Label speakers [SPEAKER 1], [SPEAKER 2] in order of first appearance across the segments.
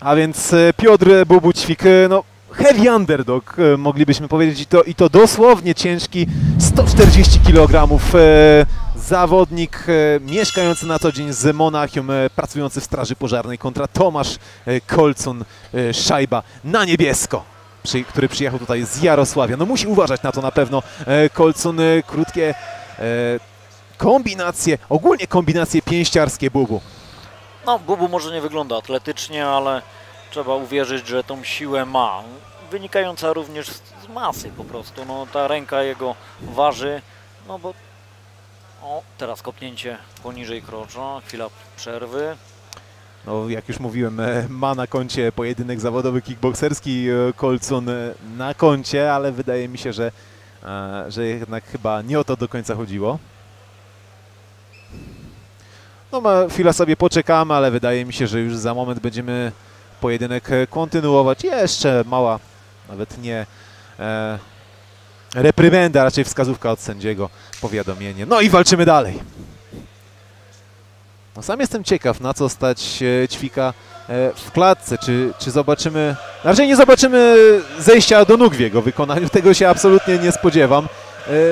[SPEAKER 1] A więc Piotr Bobućwik, no heavy underdog, moglibyśmy powiedzieć, i to dosłownie ciężki, 140 kg, zawodnik mieszkający na co dzień z Monachium, pracujący w straży pożarnej kontra Tomasz Kolcun, szajba na niebiesko, który przyjechał tutaj z Jarosławia. No musi uważać na to na pewno Kolcun, krótkie kombinacje, ogólnie kombinacje pięściarskie Bubu.
[SPEAKER 2] No, Bubu może nie wygląda atletycznie, ale trzeba uwierzyć, że tą siłę ma. Wynikająca również z masy po prostu. No, ta ręka jego waży, no bo... O, teraz kopnięcie poniżej krocza, chwila przerwy.
[SPEAKER 1] No, jak już mówiłem, ma na koncie pojedynek zawodowy kickbokserski, Kolcun na koncie, ale wydaje mi się, że jednak chyba nie o to do końca chodziło. No, chwilę sobie poczekamy, ale wydaje mi się, że już za moment będziemy pojedynek kontynuować. Jeszcze mała, nawet nie reprymenda, raczej wskazówka od sędziego, powiadomienie. No i walczymy dalej. No, sam jestem ciekaw, na co stać Ćwika w klatce. Czy zobaczymy... Raczej nie zobaczymy zejścia do nóg w jego wykonaniu, tego się absolutnie nie spodziewam.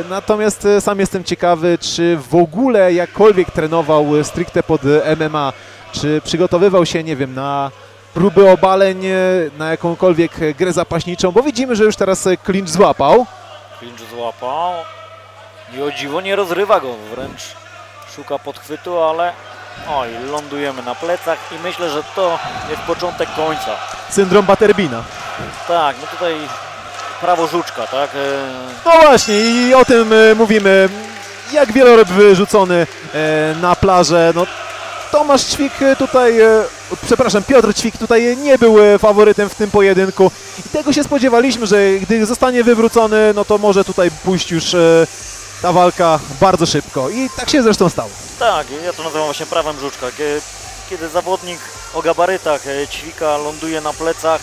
[SPEAKER 1] Natomiast sam jestem ciekawy, czy w ogóle jakkolwiek trenował stricte pod MMA, czy przygotowywał się, nie wiem, na próby obaleń, na jakąkolwiek grę zapaśniczą, bo widzimy, że już teraz clinch złapał.
[SPEAKER 2] Clinch złapał i o dziwo nie rozrywa go, wręcz szuka podchwytu, ale oj, lądujemy na plecach i myślę, że to jest początek końca.
[SPEAKER 1] Syndrom Butterbina.
[SPEAKER 2] Tak, no tutaj prawo żuczka, tak?
[SPEAKER 1] No właśnie i o tym mówimy, jak wieloryb wyrzucony na plażę. No, Tomasz Ćwik tutaj, przepraszam, Piotr Ćwik tutaj nie był faworytem w tym pojedynku i tego się spodziewaliśmy, że gdy zostanie wywrócony, no to może tutaj pójść już ta walka bardzo szybko i tak się zresztą stało.
[SPEAKER 2] Tak, ja to nazywam właśnie prawem żuczka. Kiedy zawodnik o gabarytach Ćwika ląduje na plecach,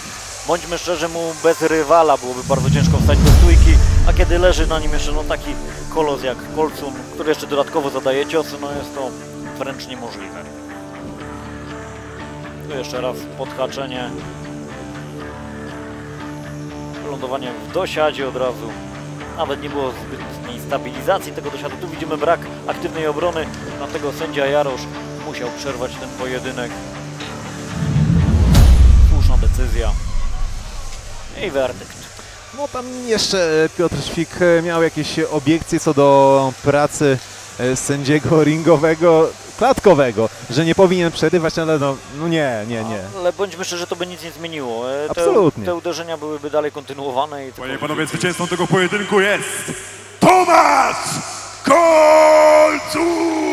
[SPEAKER 2] bądźmy szczerzy, mu bez rywala byłoby bardzo ciężko wstać do stójki, a kiedy leży na nim jeszcze no, taki kolos jak Kolcun, który jeszcze dodatkowo zadaje ciosy, no jest to wręcz niemożliwe. Tu jeszcze raz podhaczenie, lądowanie w dosiadzie od razu. Nawet nie było zbytniej stabilizacji tego dosiadu. Tu widzimy brak aktywnej obrony, dlatego sędzia Jarosz musiał przerwać ten pojedynek. Słuszna decyzja i werdykt.
[SPEAKER 1] No tam jeszcze Piotr Ćwik miał jakieś obiekcje co do pracy sędziego ringowego, klatkowego, że nie powinien przerywać, ale no nie.
[SPEAKER 2] Ale bądźmy szczerzy, to by nic nie zmieniło.
[SPEAKER 1] Absolutnie.
[SPEAKER 2] Te uderzenia byłyby dalej kontynuowane.
[SPEAKER 3] Panie i panowie, zwycięzcą tego pojedynku jest Tomasz Kolcun!